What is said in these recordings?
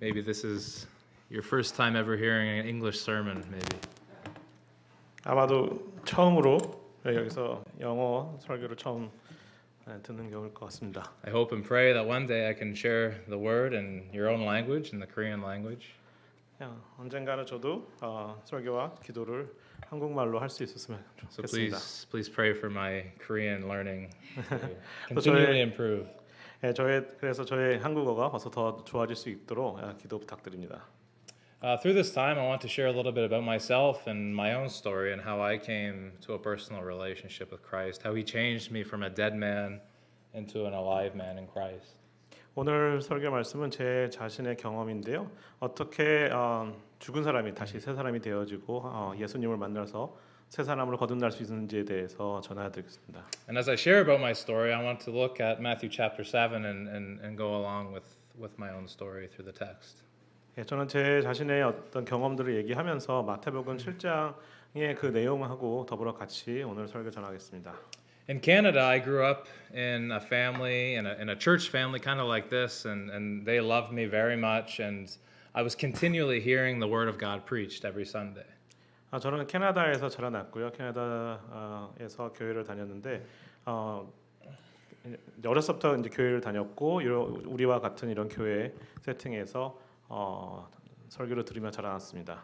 Maybe this is your first time ever hearing an English sermon, maybe. 아마도 처음으로 여기서 영어 설교를 처음 듣는 경우일 것 같습니다. I hope and pray that one day I can share the word in your own language, in the Korean language. 언젠가는 저도 설교와 기도를 한국말로 할 수 있었으면 So 좋겠습니다. please pray for my Korean learning to continually improve. 그래서 저의 한국어가 어서 더 좋아질 수 있도록 기도 부탁드립니다. Through this time, I want to share a little bit about myself and my own story and how I came to a personal relationship with Christ, how He changed me from a dead man into an alive man in Christ. 오늘 설교 말씀은 제 자신의 경험인데요. 어떻게 죽은 사람이 다시 새 사람이 되어지고 예수님을 만나서 새 사람으로 거듭날 수 있는지에 대해서 전해드리겠습니다. And as I share about my story, I want to look at Matthew chapter 7 and go along with my own story through the text. 저는 제 자신의 어떤 경험들을 얘기하면서 마태복음 7장의 그 내용하고 더불어 같이 오늘 설교 전하겠습니다. In Canada, I grew up in a family, in a church family, kind of like this, and they loved me very much, and I was continually hearing the Word of God preached every Sunday. 저는 캐나다에서 자라났고요. 캐나다에서 교회를 다녔는데 어렸을부터 이제 교회를 다녔고 우리와 같은 이런 교회 세팅에서 설교를 들으며 자라났습니다.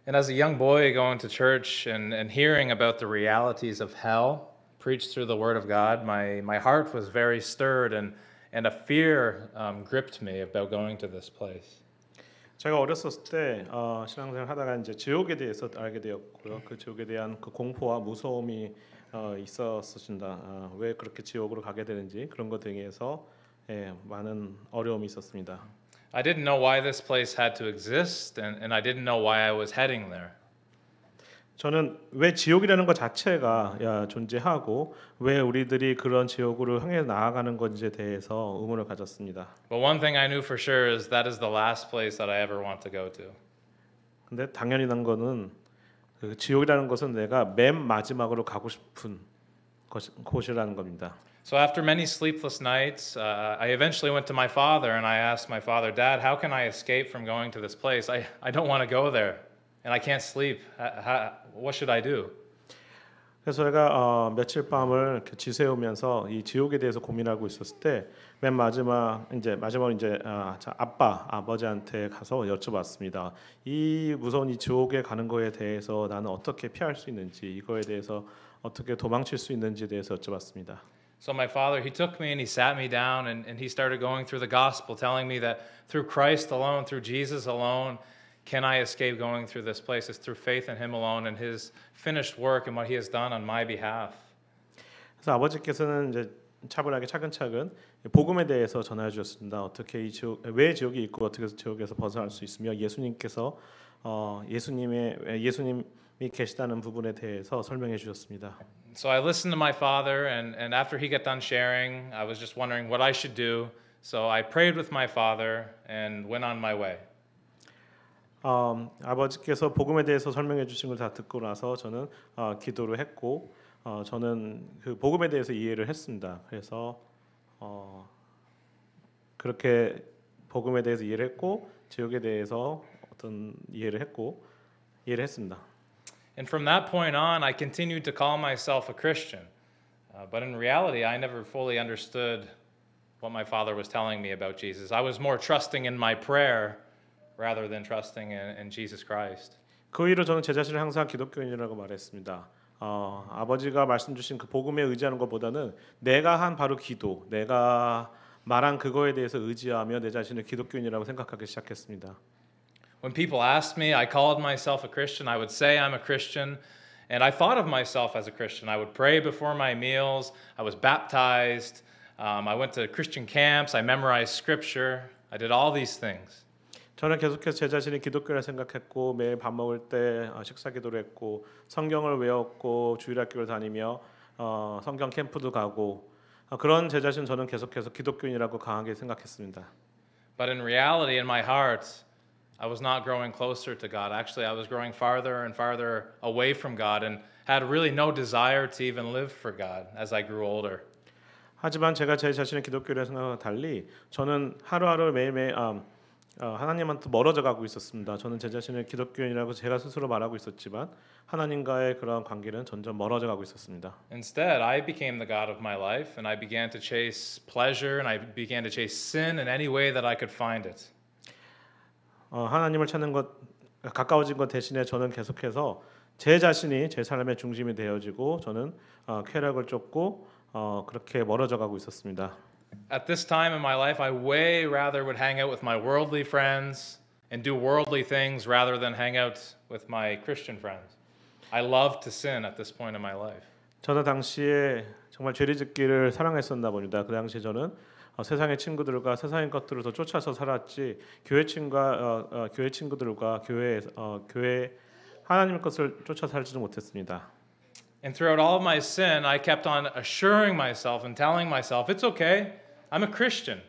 And as a young boy going to church and hearing about the realities of hell preached through the Word of God, my heart was very stirred and a fear gripped me about going to this place. 제가 어렸을 때 신앙생활 하다가 이제 지옥에 대해서 알게 되었고요. 그 지옥에 대한 그 공포와 무서움이 있었습니다. 왜 그렇게 지옥으로 가게 되는지 그런 것 등에서 많은 어려움이 있었습니다. I didn't know why this place had to exist, and I didn't know why I was heading there. 저는 왜 지옥이라는 것 자체가 존재하고 왜 우리들이 그런 지옥으로 향해 나아가는 건지에 대해서 의문을 가졌습니다. But one thing I knew for sure is that is the last place that I ever want to go to. 근데 당연히 난 거는 그 지옥이라는 것은 내가 맨 마지막으로 가고 싶은 곳이라는 겁니다. So after many sleepless nights, I eventually went to my father and I asked my father, Dad, how can I escape from going to this place? I don't want to go there and I can't sleep. What should I do? 그래서 제가 며칠 밤을 지새우면서 이 지옥에 대해서 고민하고 있었을 때 맨 마지막으로 이제 아버지한테 가서 여쭤봤습니다. 이 무서운 이 지옥에 가는 거에 대해서 나는 어떻게 피할 수 있는지 이거에 대해서 어떻게 도망칠 수 있는지에 대해서 여쭤봤습니다. So my father, he took me and he sat me down and he started going through the gospel, telling me that through Christ alone, through Jesus alone, can I escape going through this place? It's through faith in Him alone and His finished work and what He has done on my behalf. 그래서 아버지께서는 이제 차분하게 차근차근 복음에 대해서 전해 주셨습니다. 어떻게 왜 지옥이 있고 어떻게 지옥에서 벗어날 수 있으며 예수님께서 예수님이 계시다는 부분에 대해서 설명해 주셨습니다. So I listened to my father and after he got done sharing, I was just wondering what I should do. So I prayed with my father and went on my way. 아버지께서 복음에 대해서 설명해 주신 걸 다 듣고 나서 저는 기도를 했고 저는 그 복음에 대해서 이해를 했습니다. 그래서 그렇게 복음에 대해서 이해를 했고 지옥에 대해서 어떤 이해를 했습니다. And from that point on, I continued to call myself a Christian. But in reality, I never fully understood what my father was telling me about Jesus. I was more trusting in my prayer rather than trusting in Jesus Christ. 그 이후로 저는 제 자신을 항상 기독교인이라고 말했습니다. 아버지가 말씀 주신 그 복음에 의지하는 것보다는 내가 한 바로 기도, 내가 말한 그거에 대해서 의지하며 내 자신을 기독교인이라고 생각하기 시작했습니다. When people asked me, I called myself a Christian. I would say I'm a Christian, and I thought of myself as a Christian. I would pray before my meals. I was baptized. I went to Christian camps. I memorized scripture. I did all these things. 저는 계속해서 제 자신이 기독교라 생각했고 매일 밥 먹을 때 식사 기도를 했고 성경을 외웠고 주일학교를 다니며 성경 캠프도 가고 그런 제 자신 저는 계속해서 기독교인이라고 강하게 생각했습니다. But in reality, in my heart, I was not growing closer to God. Actually, I was growing farther and farther away from God and had really no desire to even live for God as I grew older. 하지만 제가 제 자신의 기독교라 생각과 달리 저는 하루하루 매일매일 하나님한테 멀어져 가고 있었습니다. 저는 제 자신을 기독교인이라고 제가 스스로 말하고 있었지만 하나님과의 그런 관계는 점점 멀어져 가고 있었습니다. Instead, I became the God of my life, and I began to chase pleasure, and I began to chase sin in any way that I could find it. 하나님을 찾는 것 가까워진 것 대신에 저는 계속해서 제 자신이 제 삶의 중심이 되어지고 저는 쾌락을 쫓고 그렇게 멀어져 가고 있었습니다. At this time in my life, I way rather would hang out with my worldly friends and do worldly things rather than hang out with my Christian friends. I loved to sin at this point in my life. 저는 당시에 정말 죄짓기를 사랑했었나 봅니다. 그 당시에 저는 세상의 친구들과 세상의 것들을 더 쫓아서 살았지 교회 친구들과 교회 하나님의 것을 쫓아 살지는 못했습니다. And throughout all of my sin, I kept on assuring myself and telling myself, it's okay. I'm a Christian.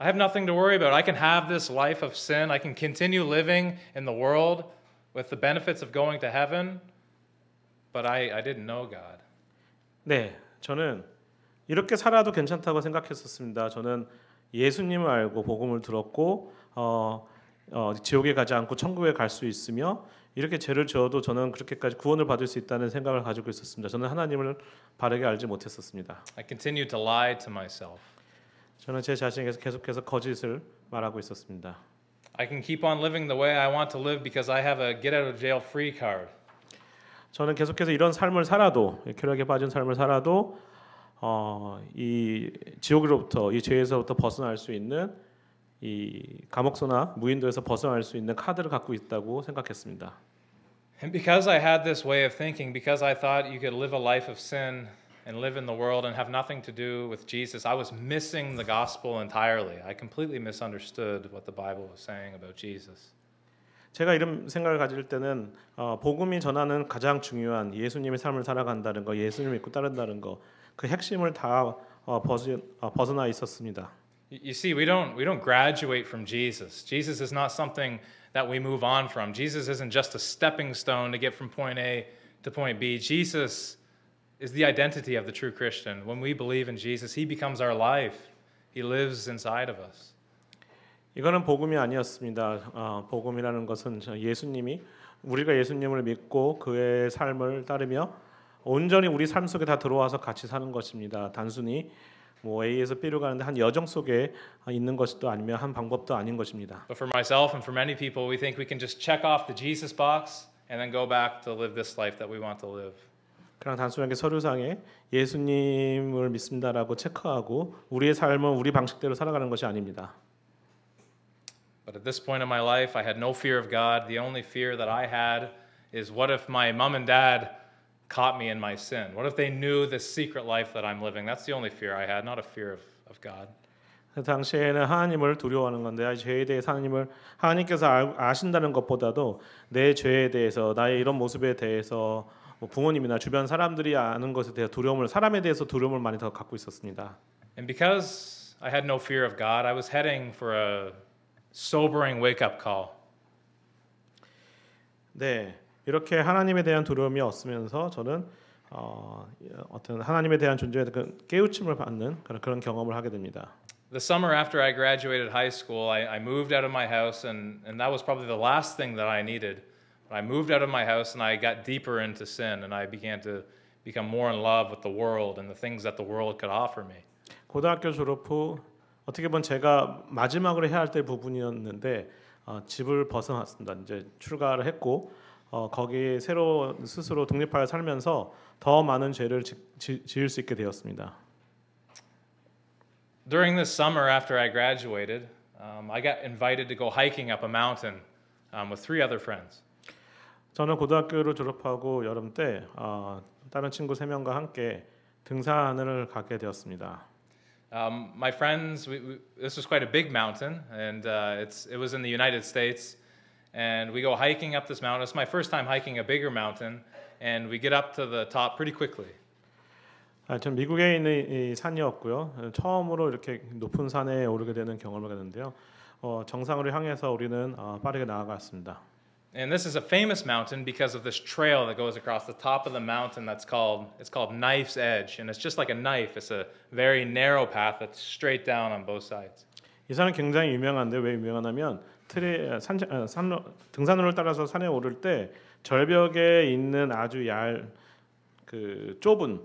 I have nothing to worry about. I can have this life of sin. I can continue living in the world with the benefits of going to heaven. But I didn't know God. 네, 저는 이렇게 살아도 괜찮다고 생각했었습니다. 저는 예수님을 알고 복음을 들었고 지옥에 가지 않고 천국에 갈 수 있으며 이렇게 죄를 지어도 저는 그렇게까지 구원을 받을 수 있다는 생각을 가지고 있었습니다. 저는 하나님을 바르게 알지 못했었습니다. I continued to lie to myself. 저는 제 자신에게서 계속해서 거짓을 말하고 있었습니다. I can keep on living the way I want to live because I have a get out of jail free card. 저는 계속해서 이런 삶을 살아도 쾌락에 빠진 삶을 살아도 이 지옥으로부터 이 죄에서부터 벗어날 수 있는 이 감옥소나 무인도에서 벗어날 수 있는 카드를 갖고 있다고 생각했습니다. And because I had this way of thinking, because I thought you could live a life of sin and live in the world and have nothing to do with Jesus, I was missing the gospel entirely. I completely misunderstood what the Bible was saying about Jesus. 제가 이런 생각을 가질 때는 복음이 전하는 가장 중요한 예수님의 삶을 살아간다는 거, 예수님을 믿고 따른다는 거, 그 핵심을 다 벗어나 있었습니다. You see, we don't graduate from Jesus. Jesus is not something that we move on from. Jesus isn't just a stepping stone to get from point A to point B. Jesus is the identity of the true Christian. When we believe in Jesus, he becomes our life. He lives inside of us. 이거는 복음이 아니었습니다. 복음이라는 것은 예수님이 우리가 예수님을 믿고 그의 삶을 따르며 온전히 우리 삶 속에 다 들어와서 같이 사는 것입니다. 단순히 뭐 A에서 B로 가는데 한 여정 속에 있는 것도 아니면 한 방법도 아닌 것입니다. But for myself and for many people, we think we can just check off the Jesus box and then go back to live this life that we want to live. 그냥 단순하게 서류상에 예수님을 믿습니다라고 체크하고 우리의 삶은 우리 방식대로 살아가는 것이 아닙니다. But at this point in my life, I had no fear of God. The only fear that I had is what if my mom and dad caught me in my sin? What if they knew this secret life that I'm living? That's the only fear I had, not a fear of God. 그 당시에는 하나님을 두려워하는 건데 죄에 대해서 하나님께서 아신다는 것보다도 내 죄에 대해서 나의 이런 모습에 대해서 뭐 부모님이나 주변 사람들이 아는 것에 대해 사람에 대해서 두려움을 많이 더 갖고 있었습니다. And because I had no fear of God, I was heading for a sobering wake-up call. 네, 이렇게 하나님에 대한 두려움이 없으면서 저는 어떤 하나님에 대한 존재에 대한 깨우침을 받는 그런 경험을 하게 됩니다. The summer after I graduated high school, I moved out of my house, and that was probably the last thing that I needed. I moved out of my house, and I got deeper into sin, and I began to become more in love with the world and the things that the world could offer me. 고등학교 졸업 후 어떻게 보면 제가 마지막으로 해야 할 때 부분이었는데 집을 벗어났습니다. 이제 출가를 했고 거기 새로 스스로 독립하여 살면서 더 많은 죄를 지을 수 있게 되었습니다. During this summer after I graduated, I got invited to go hiking up a mountain with 3 other friends. 저는 고등학교를 졸업하고 여름 때 다른 친구 3명과 함께 등산을 가게 되었습니다. My friends, this was quite a big mountain, and it was in the United States. And we go hiking up this mountain. It's my first time hiking a bigger mountain, and we get up to the top pretty quickly. 전 미국에 있는 이 산이었고요. 처음으로 이렇게 높은 산에 오르게 되는 경험을 갖는데요. 정상으로 향해서 우리는 빠르게 나아갔습니다. And this is a famous mountain because of this trail that goes across the top of the mountain it's called Knife's Edge, and it's just like a knife. It's a very narrow path that's straight down on both sides. 이 산은 굉장히 유명한데 왜 유명하냐면 등산로를 따라서 산에 오를 때 절벽에 있는 아주 그 좁은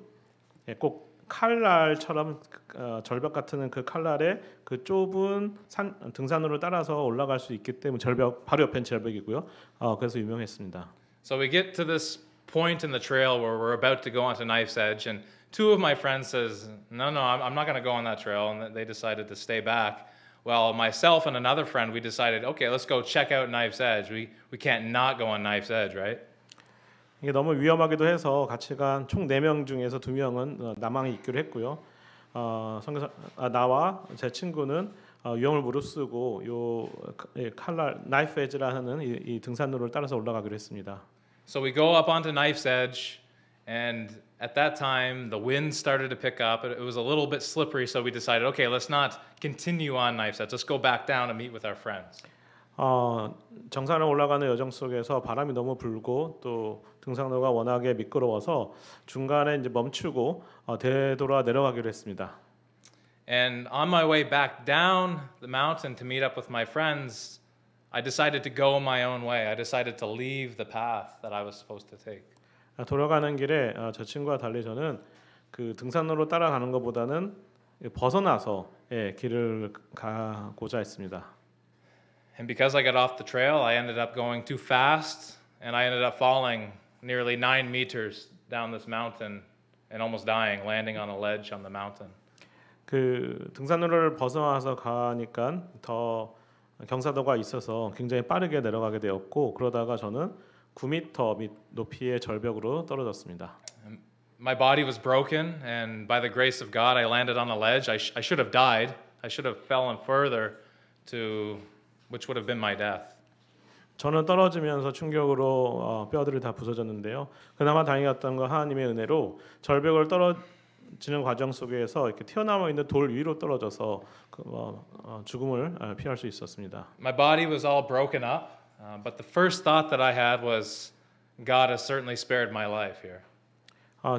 꼭 칼날처럼 절벽 같은 그 칼날에 그 좁은 등산로를 따라서 올라갈 수 있기 때문에 절벽 바로 옆엔 절벽이고요. 그래서 유명했습니다. So we get to this point in the trail where we're about to go onto Knife's Edge, and two of my friends says, "No, I'm not going to go on that trail," and they decided to stay back. Well, myself and another friend, we decided, okay, let's go check out Knife's Edge. We can't not go on Knife's Edge, right? 이게 너무 위험하기도 해서 같이 간 총 4명 중에서 2명은 남항에 있기로 했고요. 나와 제 친구는 위험을 무릅쓰고 칼날 나이프 에지라는 이 등산로를 따라서 올라가기로 했습니다. So we go up onto Knife's Edge, and at that time the wind started to pick up. It was a little bit slippery, so we decided, okay, let's not continue on Knife's Edge. Let's go back down and meet with our friends. 정상을 올라가는 여정 속에서 바람이 너무 불고 또 등산로가 워낙에 미끄러워서 중간에 이제 멈추고 되돌아 내려가기로 했습니다. And on my way back down the mountain to meet up with my friends, I decided to go my own way. I decided to leave the path that I was supposed to take. 돌아가는 길에 저 친구와 달리 저는 그 등산로로 따라가는 것보다는 벗어나서 길을 가고자 했습니다. And because I got off the trail, I ended up going too fast, and I ended up falling nearly 9 meters down this mountain and almost dying, landing on a ledge on the mountain. 그 등산로를 벗어나서 가니까 더 경사도가 있어서 굉장히 빠르게 내려가게 되었고 그러다가 저는 9m 밑 높이의 절벽으로 떨어졌습니다. My body was broken, and by the grace of God, I landed on a ledge. I should have died. I should have fallen further to which would have been my death. 저는 떨어지면서 충격으로 뼈들이 다 부서졌는데요. 그나마 다행이었던 건 하나님의 은혜로 절벽을 떨어지는 과정 속에서 이렇게 튀어나와 있는 돌 위로 떨어져서 죽음을 피할 수 있었습니다. My body was all broken up, but the first thought that I had was, God has certainly spared my life here.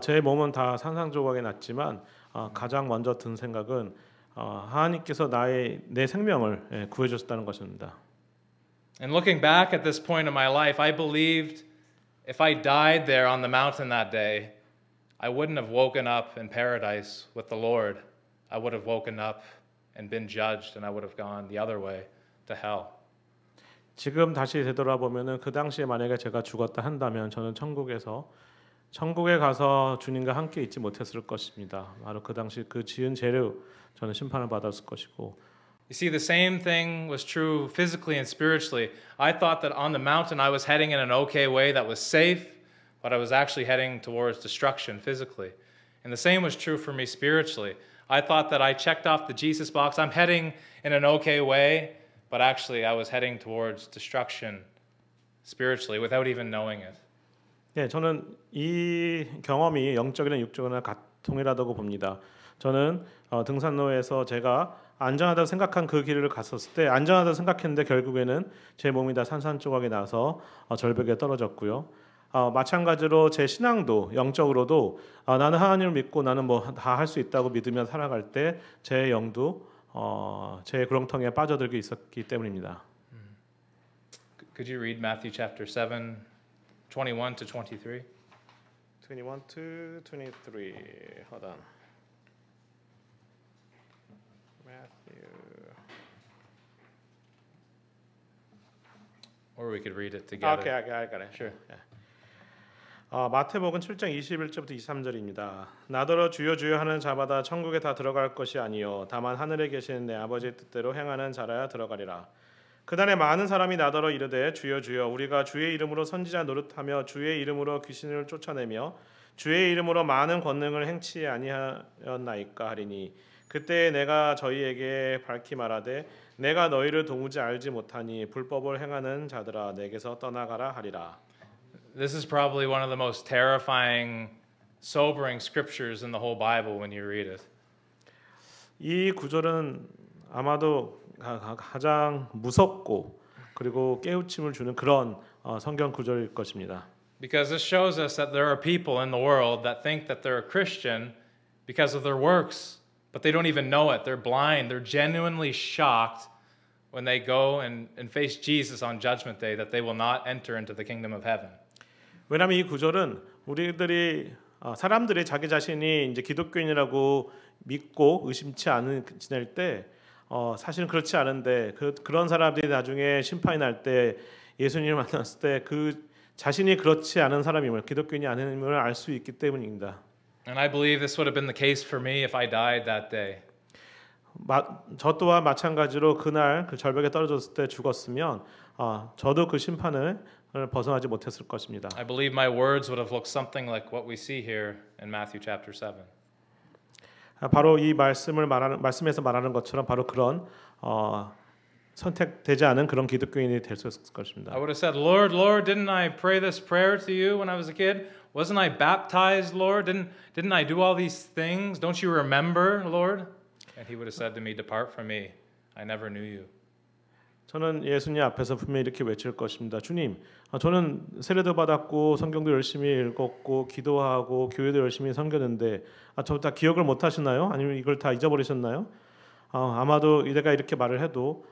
제 몸은 다 산산조각이 났지만 가장 먼저 든 생각은 하나님께서 내 생명을 구해주셨다는 것입니다. And looking back at this point in my life, I believed if I died there on the mountain that day, I wouldn't have woken up in paradise with the Lord. I would have woken up and been judged, and I would have gone the other way to hell. 지금 다시 되돌아보면은 그 당시에 만약에 제가 죽었다 한다면 저는 천국에 가서 주님과 함께 있지 못했을 것입니다. 바로 그 당시 그 지은 죄로 저는 심판을 받았을 것이고. You see, the same thing was true physically and spiritually. I thought that on the mountain I was heading in an okay way that was safe, but I was actually heading towards destruction physically. And the same was true for me spiritually. I thought that I checked off the Jesus box. I'm heading in an okay way, but actually I was heading towards destruction spiritually without even knowing it. 네, 저는 이 경험이 영적이나 육적이나 동일하다고 봅니다. 저는 등산로에서 제가 안전하다고 생각한 그 길을 갔었을 때 안전하다고 생각했는데 결국에는 제 몸이 다 산산조각이 나서 절벽에 떨어졌고요. 마찬가지로 제 신앙도 영적으로도 나는 하나님을 믿고 나는 뭐 다 할 수 있다고 믿으며 살아갈 때 제 영도 제 구렁텅이에 빠져들게 있었기 때문입니다. Could you read Matthew chapter 7, 21 to 23? 21 to 23. Hold on. Matthew. Or we could read it together. Okay, I got it. Sure. 마태복음 7장 21절부터 23절입니다. 나더러 주여 주여 하는 자마다 천국에 다 들어갈 것이 아니요 다만 하늘에 계시는 내 아버지의 뜻대로 행하는 자라야 들어가리라. 그날에 많은 사람이 나더러 이르되 주여 주여 우리가 주의 이름으로 선지자 노릇하며 주의 이름으로 귀신을 쫓아내며 주의 이름으로 많은 권능을 행치 아니하였나이까 하리니 그때 내가 저희에게 밝히 말하되 내가 너희를 도무지 알지 못하니 불법을 행하는 자들아 내게서 떠나가라 하리라. This is probably one of the most terrifying, sobering scriptures in the whole Bible when you read it. 이 구절은 아마도 가장 무섭고 그리고 깨우침을 주는 그런 성경 구절일 것입니다. Because this shows us that there are people in the world that think that they're a Christian because of their works, but they don't even know it. They're blind. They're genuinely shocked when they go and face Jesus on Judgment Day that they will not enter into the kingdom of heaven. 왜냐하면 이 구절은 우리들이 사람들이 자기 자신이 이제 기독교인이라고 믿고 의심치 않은 지낼 때 사실은 그렇지 않은데 그런 사람들이 나중에 심판이 날 때 예수님을 만났을 때 그 자신이 그렇지 않은 사람임을 기독교인이 아님을 알 수 있기 때문입니다. And I believe this would have been the case for me if I died that day. 저 또한 마찬가지로 그날 그 절벽에 떨어졌을 때 죽었으면 저도 그 심판을 벗어나지 못했을 것입니다. I believe my words would have looked something like what we see here in Matthew chapter 7. 바로 이 말씀에서 말하는 것처럼 바로 그런 선택되지 않은 그런 기독교인이 될 수 있을 것입니다. I would have said, Lord, Lord, didn't I pray this prayer to you when I was a kid? Wasn't I baptized, Lord? Didn't I do all these things? Don't you remember, Lord? And he would have said to me, Depart from me. I never knew you. 저는 예수님 앞에서 분명히 이렇게 외칠 것입니다. 주님, 저는 세례도 받았고 성경도 열심히 읽었고 기도하고 교회도 열심히 섬겼는데 저 다 기억을 못 하시나요? 아니면 이걸 다 잊어버리셨나요? 아마도 내가 이렇게 말을 해도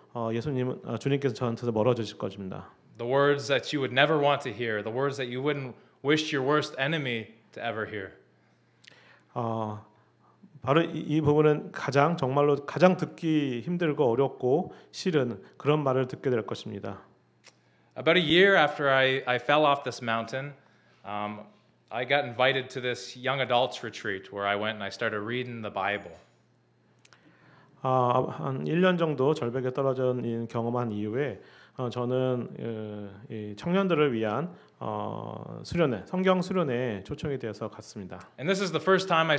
주님께서 저한테서 멀어지실 것입니다. The words that you would never want to hear, the words that you wouldn't wish your worst enemy to ever hear. 바로 이 부분은 정말로 가장 듣기 힘들고 어렵고 싫은 그런 말을 듣게 될 것입니다. About a year after I fell off this mountain, I got invited to this young adults retreat where I went and I started reading the Bible. 한 1년 정도 절벽에 떨어져 있는 경험한 이후에 저는 이 청년들을 위한 성경 수련회 초청이 되어서 갔습니다. And this is the first time I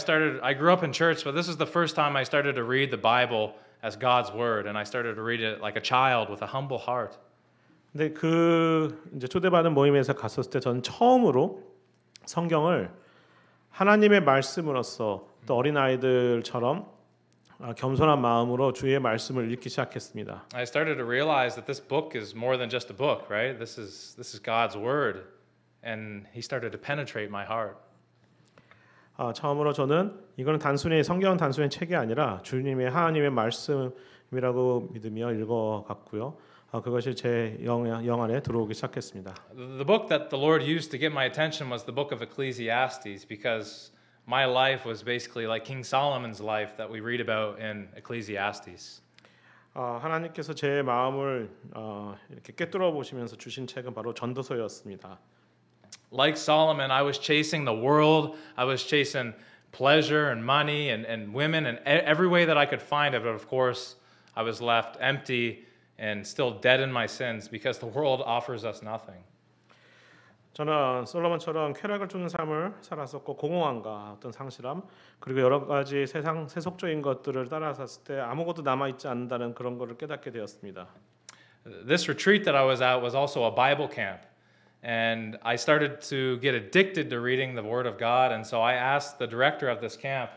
grew up in church, but this is the first time I started to read the Bible as God's word, and I started to read it like a child with a humble heart. 근데 이제 초대받은 모임에서 갔었을 때 저는 처음으로 성경을 하나님의 말씀으로서 또 어린 아이들처럼 겸손한 마음으로 주의 말씀을 읽기 시작했습니다. I started to realize that this book is more than just a book, right? This is God's word, and He started to penetrate my heart. 처음으로 저는 이거는 성경은 단순히 책이 아니라 하나님의 말씀이라고 믿으며 읽어갔고요. 그것이 제 영 안에 들어오기 시작했습니다. The book that the Lord used to get my attention was the book of Ecclesiastes, because my life was basically like King Solomon's life that we read about in Ecclesiastes. 하나님께서 제 마음을 이렇게 꿰뚫어 보시면서 주신 책은 바로 전도서였습니다. Like Solomon, I was chasing the world. I was chasing pleasure and money and women and every way that I could find it. But of course, I was left empty and still dead in my sins because the world offers us nothing. 저는 솔로몬처럼 쾌락을 주는 삶을 살았었고 공허함과 어떤 상실함 그리고 여러 가지 세속적인 것들을 따라갔을 때 아무것도 남아 있지 않는다는 그런 것을 깨닫게 되었습니다. This retreat that I was at was also a Bible camp, and I started to get addicted to reading the Word of God, and so I asked the director of this camp,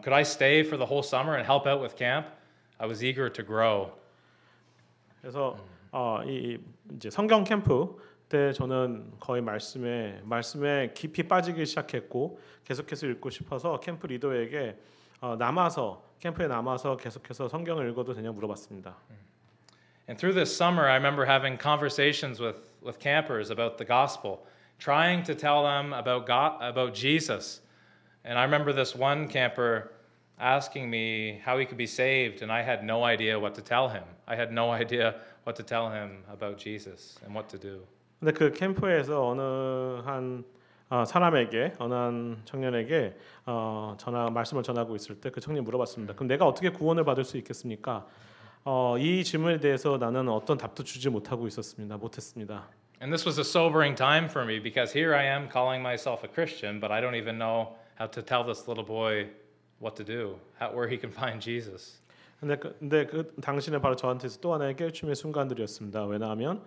could I stay for the whole summer and help out with camp? I was eager to grow. 그래서 이제 성경 캠프 때 저는 거의 말씀에 깊이 빠지기 시작했고 계속해서 읽고 싶어서 캠프 리더에게 캠프에 남아서 계속해서 성경을 읽어도 되냐 물어봤습니다. And through this summer, I remember having conversations with campers about the gospel, trying to tell them about Jesus. And I remember this one camper asking me how he could be saved, and I had no idea what to tell him. I had no idea what to tell him about Jesus and what to do. 근데 그 캠프에서 어느 한 청년에게 말씀을 전하고 있을 때 그 청년이 물어봤습니다. 그럼 내가 어떻게 구원을 받을 수 있겠습니까? 이 질문에 대해서 나는 어떤 답도 주지 못했습니다. And this was a sobering time for me because here I am calling myself a Christian, but I don't even know how to tell this little boy what to do, where he can find Jesus. 근데 그 당시는 바로 저한테서 또 하나의 깨우침의 순간들이었습니다. 왜냐하면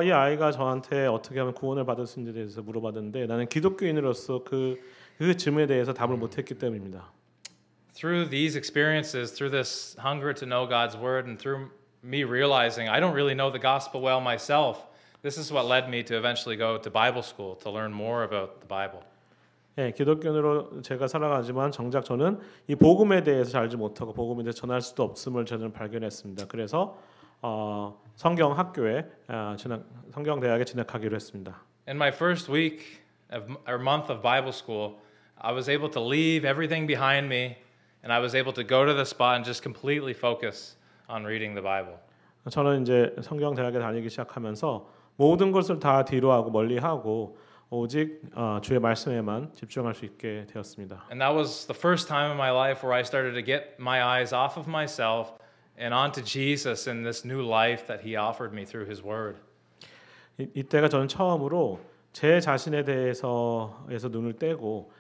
이 아이가 저한테 어떻게 하면 구원을 받을 수 있는지에 대해서 물어봤는데 나는 기독교인으로서 그 질문에 대해서 답을 못했기 때문입니다. Through these experiences, through this hunger to know God's word, and through me realizing I don't really know the gospel well myself, this is what led me to eventually go to Bible school to learn more about the Bible. 기독교인으로 제가 살아가지만 정작 저는 이 복음에 대해서 잘 알지 못하고 복음에 대해서 전할 수도 없음을 저는 발견했습니다. 그래서 성경 학교에 성경 대학에 진학하기로 했습니다. In my first week or month of Bible school, I was able to leave everything behind me, and I was able to go to the spot and just completely focus on reading the Bible. 저는 이제 성경 대학에 다니기 시작하면서 모든 것을 다 뒤로하고 멀리하고 오직 주의 말씀에만 집중할 수 있게 되었습니다. And that was the first time in my life where I started to get my eyes off of myself and onto Jesus and this new life that He offered me through His Word. 이때가 저는 처음으로 제 자신에 대해서 눈을 떼고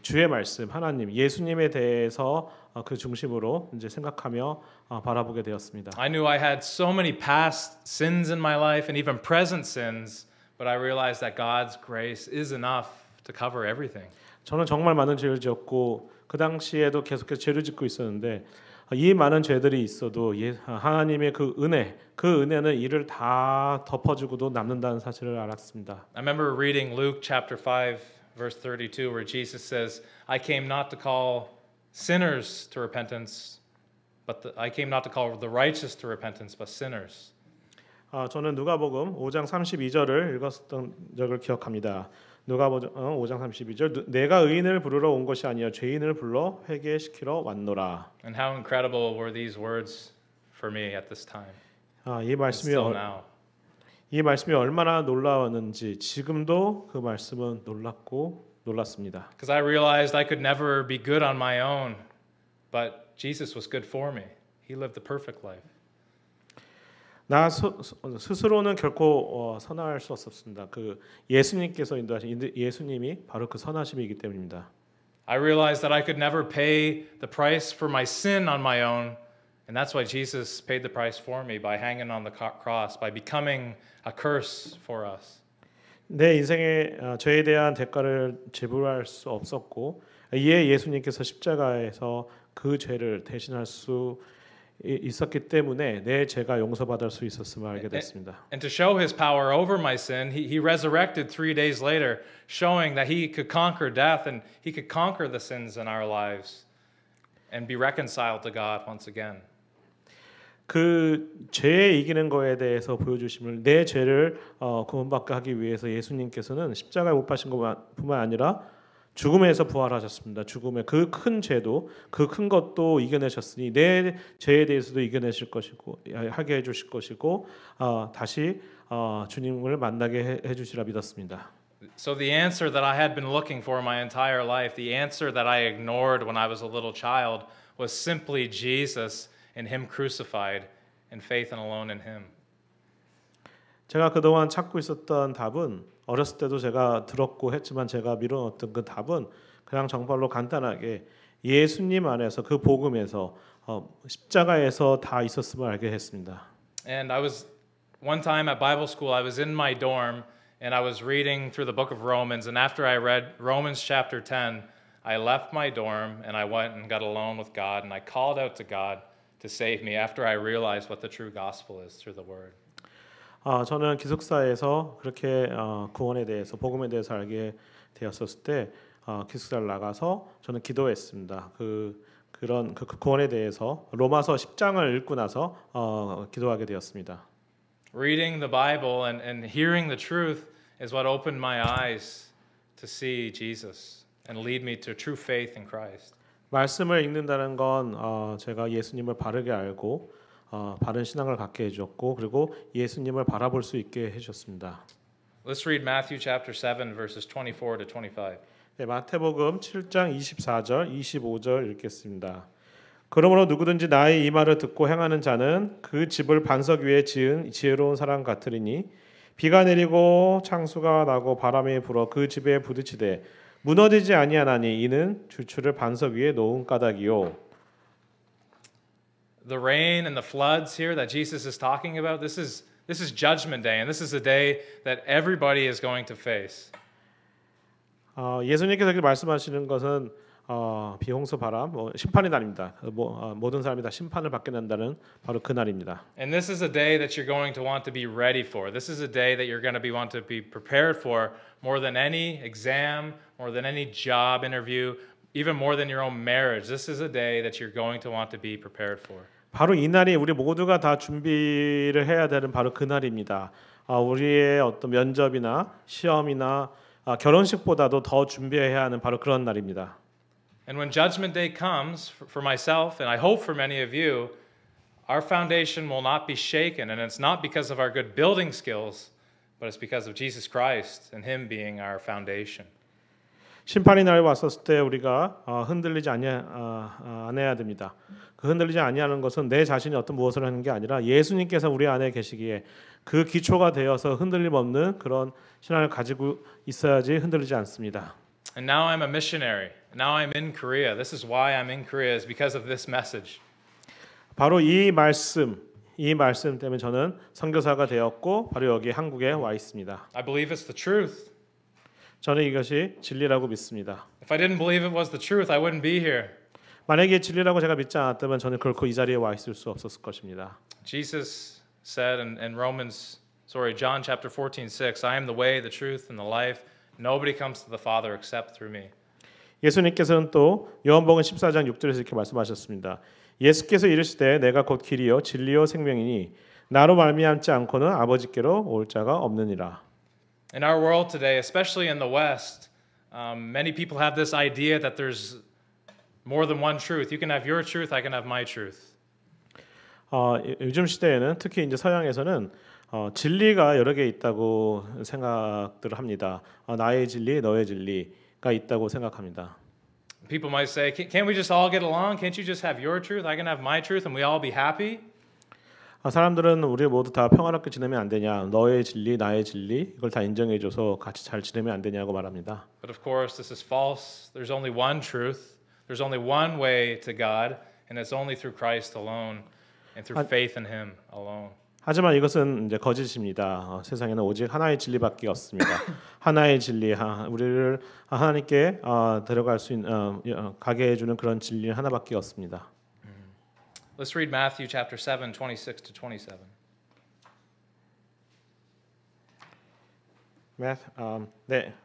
주의 말씀, 하나님, 예수님에 대해서 그 중심으로 이제 생각하며 바라보게 되었습니다. I knew I had so many past sins in my life and even present sins, but I realized that God's grace is enough to cover everything. 저는 정말 많은 죄를 지었고 그 당시에도 계속해서 죄를 짓고 있었는데 이 많은 죄들이 있어도 하나님의 그 은혜는 이를 다 덮어주고도 남는다는 사실을 알았습니다. I remember reading Luke chapter 5 verse 32 where Jesus says, I came not to call sinners to repentance, but I came not to call the righteous to repentance, but sinners. 저는 누가복음 5장 32절을 읽었던 적을 기억합니다. 누가복음 5장 32절 내가 의인을 부르러 온 것이 아니요 죄인을 불러 회개시키러 왔노라. And how incredible were these words for me at this time. 이 말씀이 Still now. 이 말씀이 얼마나 놀라웠는지 지금도 그 말씀은 놀랐습니다. Because I realized I could never be good on my own, but Jesus was good for me. He lived the perfect life. 나 스스로는 결코 선할 수 없었습니다. 그 예수님께서 인도하신 예수님이 바로 그 선하심이기 때문입니다. I realized that I could never pay the price for my sin on my own, and that's why Jesus paid the price for me by hanging on the cross, by becoming a curse for us. 내 인생의 죄에 대한 대가를 지불할 수 없었고 이에 예수님께서 십자가에서 그 죄를 대신할 수 있었기 때문에 내 죄가 용서받을 수 있었음을 알게 됐습니다. And to show His power over my sin, He resurrected 3 days later, showing that He could conquer death and He could conquer the sins in our lives and be reconciled to God once again. 그 죄에 이기는 거에 대해서 보여주심을 내 죄를 구원받게 하기 위해서 예수님께서는 십자가에 못 박힌 것뿐만 아니라 죽음에서 부활하셨습니다. 죽음의 그 큰 죄도 그 큰 것도 이겨내셨으니 내 죄에 대해서도 이겨내실 것이고 하게 해주실 것이고 다시 주님을 만나게 해주시라 믿었습니다. So the answer that I had been looking for my entire life, the answer that I ignored when I was a little child, was simply Jesus and Him crucified, and faith and alone in Him. 제가 그동안 찾고 있었던 답은 어렸을 때도 제가 들었고 했지만 제가 미뤄놨던 그 답은 그냥 정말로 간단하게 예수님 안에서 그 복음에서 십자가에서 다 있었음을 알게 했습니다. And I was one time at Bible school, I was in my dorm and I was reading through the book of Romans, and after I read Romans chapter 10, I left my dorm and I went and got alone with God, and I called out to God to save me after I realized what the true gospel is through the word. 저는 기숙사에서 그렇게 구원에 대해서 복음에 대해서 알게 되었을 때 기숙사를 나가서 저는 기도했습니다. 그런 구원에 대해서 로마서 10장을 읽고 나서 기도하게 되었습니다. Reading the Bible and hearing the truth is what opened my eyes to see Jesus and lead me to true faith in Christ. 말씀을 읽는다는 건 제가 예수님을 바르게 알고 바른 신앙을 갖게 해주었고 그리고 예수님을 바라볼 수 있게 해주셨습니다. Let's read Matthew chapter 7 verses 24 to 25. 네, 마태복음 7장 24절, 25절 읽겠습니다. 그러므로 누구든지 나의 이 말을 듣고 행하는 자는 그 집을 반석 위에 지은 지혜로운 사람 같으리니 비가 내리고 창수가 나고 바람이 불어 그 집에 부딪히되 무너지지 아니하나니 이는 주추를 반석 위에 놓은 까닭이요. The rain and the floods here that Jesus is talking about, this is judgment day, and this is a day that everybody is going to face. 예수님께서 이렇게 말씀하시는 것은 비홍수 바람, 심판의 날입니다. 모든 사람이 다 심판을 받게 된다는 바로 그 날입니다. And this is a day that you're going to want to be ready for. This is a day that you're going to want to be prepared for more than any exam, more than any job interview, even more than your own marriage. This is a day that you're going to want to be prepared for. 바로 이 날이 우리 모두가 다 준비를 해야 되는 바로 그 날입니다. 우리의 어떤 면접이나 시험이나 결혼식보다도 더 준비해야 하는 바로 그런 날입니다. And when Judgment Day comes, for myself, and I hope for many of you, our foundation will not be shaken, and it's not because of our good building skills, but it's because of Jesus Christ and Him being our foundation. 심판의 날이 왔었을 때 우리가 흔들리지 않아야 됩니다. 그 흔들리지 아니하는 것은 내 자신이 어떤 무엇을 하는 게 아니라 예수님께서 우리 안에 계시기에 그 기초가 되어서 흔들림 없는 그런 신앙을 가지고 있어야지 흔들리지 않습니다. And now I'm a missionary. Now I'm in Korea. This is why I'm in Korea, is because of this message. 바로 이 말씀 때문에 저는 선교사가 되었고 바로 여기 한국에 와 있습니다. I believe it's the truth. 저는 이것이 진리라고 믿습니다. If I didn't believe it was the truth, I wouldn't be here. 만약에 진리라고 제가 믿지 않았다면 저는 결코 이 자리에 와 있을 수 없었을 것입니다. Jesus said in John chapter 14:6, I am the way, the truth, and the life. Nobody comes to the Father except through me. 예수님께서는 또 요한복음 14장 6절에서 이렇게 말씀하셨습니다. 예수께서 이르시되 내가 곧 길이요 진리요 생명이니 나로 말미암지 않고는 아버지께로 올 자가 없느니라. In our world today, especially in the West, many people have this idea that there's more than one truth. You can have your truth, I can have my truth. 요즘 시대에는 특히 이제 서양에서는 진리가 여러 개 있다고 생각들을 합니다. 나의 진리, 너의 진리가 있다고 생각합니다. People might say, "Can't we just all get along? Can't you just have your truth? I can have my truth, and we all be happy?" 사람들은 우리 모두 다 평화롭게 지내면 안 되냐? 너의 진리, 나의 진리 이걸 다 인정해줘서 같이 잘 지내면 안 되냐고 말합니다. But of course, this is false. There's only one truth. There's only one way to God, and it's only through Christ alone, and through faith in Him alone. 하지만 이것은 이제 거짓입니다. 세상에는 오직 하나의 진리밖에 없습니다. 하나의 진리, 우리를 하나님께 데려갈 수 있는 가게 해주는 그런 진리 하나밖에 없습니다. Let's read Matthew chapter 7, 26 to 27.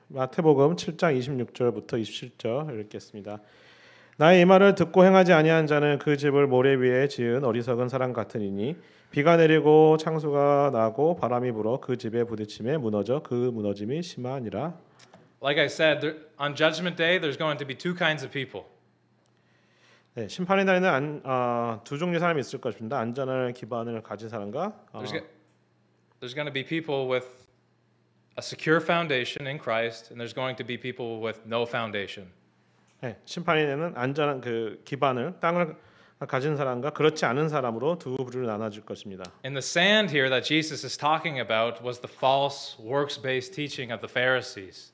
마태복음 7장 26절부터 27절 읽겠습니다. 나의 이 말을 듣고 행하지 아니한 자는 그 집을 모래 위에 지은 어리석은 사람 같으니니 비가 내리고 창수가 나고 바람이 불어 그 집에 부딪힘에 무너져 그 무너짐이 심하니라. Like I said, on Judgment Day, there's going to be two kinds of people. 네, 심판의 날에는 두 종류의 사람이 있을 것입니다. 안전한 기반을 가진 사람과 There's going to be people with a secure foundation in Christ, and there's going to be people with no foundation. 네, 심판의 날에는 안전한 그 기반을 땅을 가진 사람과 그렇지 않은 사람으로 두 부류로 나눠질 것입니다. And the sand here that Jesus is talking about was the false works-based teaching of the Pharisees.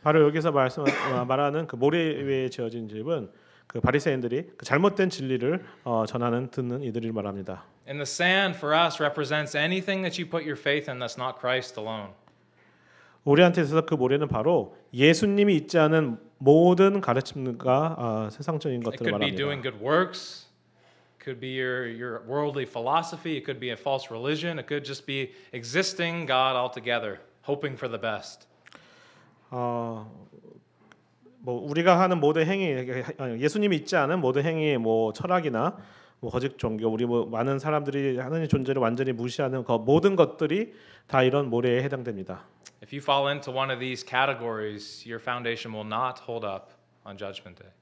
바로 여기서 말하는 그 모래 위에 지어진 집은 그 바리새인들이 그 잘못된 진리를 전하는 듣는 이들을 말합니다. And the sand for us represents anything that you put your faith in that's not Christ alone. 우리한테 있어서 그 모래는 바로 예수님이 있지 않은 모든 가르침과 세상적인 It 것들을 could be 말합니다. doing good works, could be your worldly philosophy, it could be a false religion, it could just be existing God altogether, hoping for the best. 뭐 우리가 하는 모든 행위, 예수님이 있지 않은 모든 행위, 뭐 철학이나 뭐 거짓 종교, 우리 뭐 많은 사람들이 하나님의 존재를 완전히 무시하는 모든 것들이 다 이런 모래에 해당됩니다. If you fall into one of these categories, your foundation will not hold up on Judgment Day.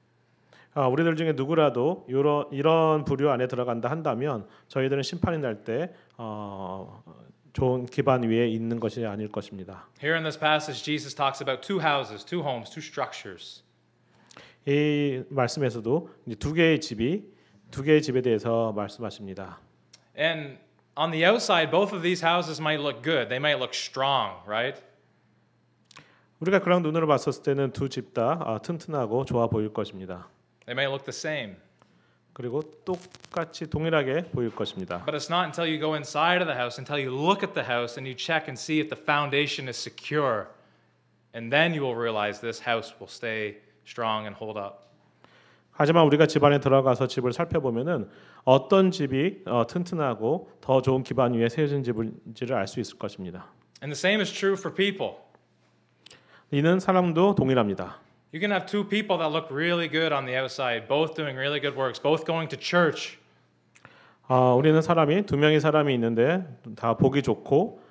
우리들 중에 누구라도 이런 부류 안에 들어간다 한다면 저희들은 심판이 날 때 좋은 기반 위에 있는 것이 아닐 것입니다. Here in this passage, Jesus talks about two houses, two homes, two structures. 이 말씀에서도 이제 두 개의 집에 대해서 말씀하십니다. And on the outside, both of these houses might look good. They might look strong, right? 우리가 그런 눈으로 봤었을 때는 두 집 다 튼튼하고 좋아 보일 것입니다. They might look the same. 그리고 똑같이 동일하게 보일 것입니다. But it's not until you go inside of the house, until you look at the house and you check and see if the foundation is secure, and then you will realize this house will stay strong and hold up. 하지만 우리가 집 안에 들어가서 집을 살펴보면은 어떤 집이 튼튼하고 더 좋은 기반 위에 세워진 집인지를 알 수 있을 것입니다. And the same is true for people. 이는 사람도 동일합니다. You can have two people that look really good on the outside, both doing really good works, both going to church. 우리는 사람이 두 명의 사람이 있는데 다 보기 좋고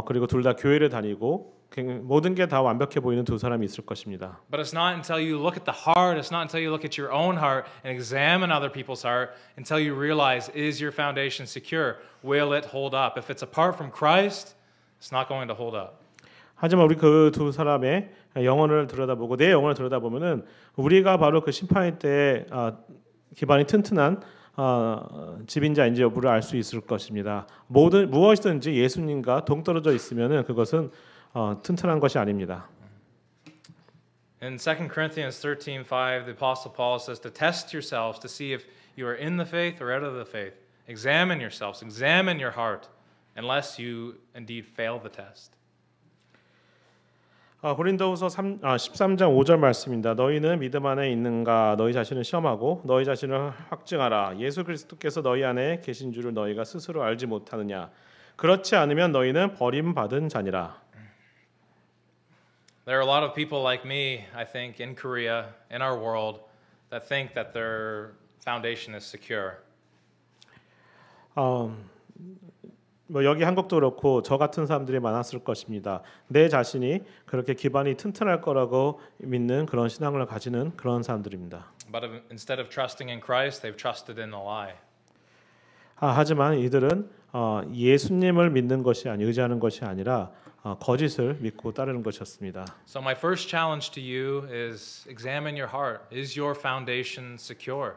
그리고 둘 다 교회를 다니고 모든 게 다 완벽해 보이는 두 사람이 있을 것입니다. But it's not until you look at the heart, it's not until you look at your own heart and examine other people's heart until you realize, is your foundation secure? Will it hold up? If it's apart from Christ, it's not going to hold up. 하지만 우리 그 두 사람의 영혼을 들여다보고 내 영혼을 들여다보면은 우리가 바로 그 심판의 때 기반이 튼튼한 집인자인지 여부를 알 수 있을 것입니다. 무엇이든지 예수님과 동떨어져 있으면은 그것은 튼튼한 것이 아닙니다. In 2 Corinthians 13:5, the Apostle Paul says to test yourselves to see if you are in the faith or out of the faith. Examine yourselves, examine your heart, unless you indeed fail the test. 고린도후서 13장 5절 말씀입니다. 너희는 믿음 안에 있는가? 너희 자신을 시험하고 너희 자신을 확증하라. 예수 그리스도께서 너희 안에 계신 줄을 너희가 스스로 알지 못하느냐? 그렇지 않으면 너희는 버림받은 자니라. There are a lot of people like me, I think, in Korea, in our world, that think that their foundation is secure. 여기 한국도 그렇고 저 같은 사람들이 많았을 것입니다. 내 자신이 그렇게 기반이 튼튼할 거라고 믿는 그런 신앙을 가지는 그런 사람들입니다. But instead of trusting in Christ, they've trusted in a lie. 하지만 이들은 예수님을 믿는 것이 의지하는 것이 아니라 거짓을 믿고 따르는 것이었습니다. So my first challenge to you is examine your heart. Is your foundation secure?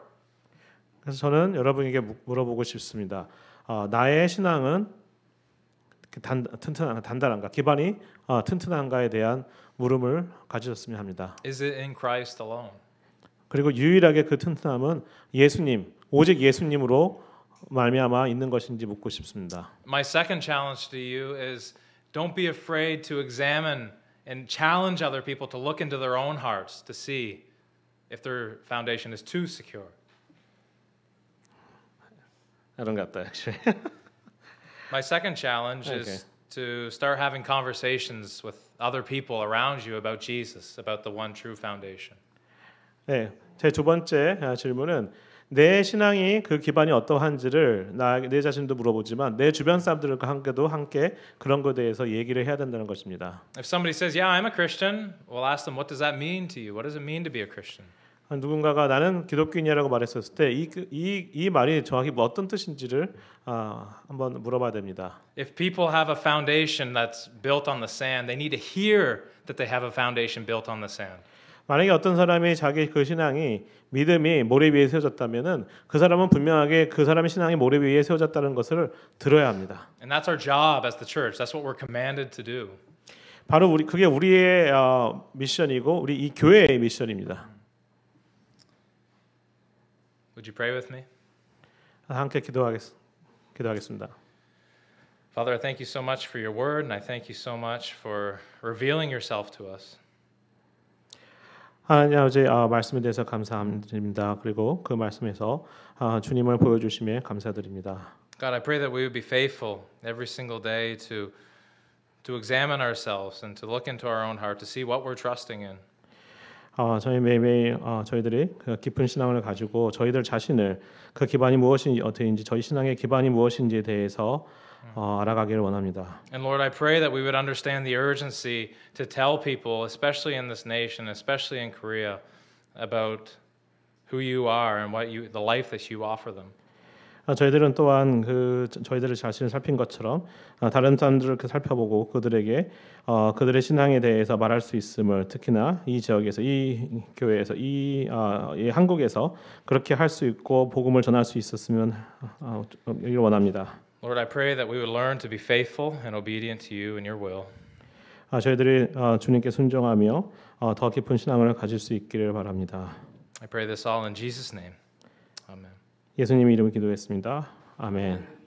그래서 저는 여러분에게 물어보고 싶습니다. 나의 신앙은 단단한가, 기반이 튼튼한가에 대한 물음을 가지셨으면 합니다. Is it in Christ alone? 그리고 유일하게 그 튼튼함은 예수님, 오직 예수님으로 말미암아 있는 것인지 묻고 싶습니다. My second challenge to you is don't be afraid to examine and challenge other people to look into their own hearts to see if their foundation is too secure. I don't got that actually. My second challenge Okay. is to start having conversations with other people around you about Jesus, about the one true foundation. 네, 제 두 번째 질문은 내 신앙이 그 기반이 어떠한지를 내 자신도 물어보지만 내 주변 사람들과 함께 그런 것에 대해서 얘기를 해야 된다는 것입니다. If somebody says, "Yeah, I'm a Christian," we'll ask them, "What does that mean to you? What does it mean to be a Christian?" 누군가가 나는 기독교인이라고 말했었을 때 이 말이 정확히 어떤 뜻인지를 한번 물어봐야 됩니다. If people have a foundation that's built on the sand, they need to hear that they have a foundation built on the sand. 만약에 어떤 사람이 자기 그 신앙이 믿음이 모래 위에 세워졌다면은 그 사람은 분명하게 그 사람의 신앙이 모래 위에 세워졌다는 것을 들어야 합니다. And that's our job as the church. That's what we're commanded to do. 바로 그게 우리의 미션이고 우리 이 교회의 미션입니다. Would you pray with me? 함께 기도하겠습니다. Father, I thank you so much for your word, and I thank you so much for revealing yourself to us. 하나님 아버지 말씀에 대해서 감사드립니다. 그리고 그 말씀에서 주님을 보여주심에 감사드립니다. God, I pray that we would be faithful every single day to examine ourselves and to look into our own heart to see what we're trusting in. 저희 매일매일 저희들이 그 깊은 신앙을 가지고 저희들 자신을 그 기반이 무엇인지 저희 신앙의 기반이 무엇인지에 대해서 알아가기를 원합니다. And Lord, I pray that we would understand the urgency to tell people, especially in this nation, especially in Korea, about who you are and the life that you offer them. 저희들은 또한 저희들의 자신을 살핀 것처럼 다른 사람들을 살펴보고 그들에게 그들의 신앙에 대해서 말할 수 있음을 특히나 이 지역에서 이 교회에서 이 한국에서 그렇게 할 수 있고 복음을 전할 수 있었으면 원합니다. Lord, I pray that we would learn to be faithful and obedient to you and your will. 저희들이 주님께 순종하며 더 깊은 신앙을 가질 수 있기를 바랍니다. I pray this all in Jesus' name. Amen. 예수님의 이름으로 기도했습니다. 아멘.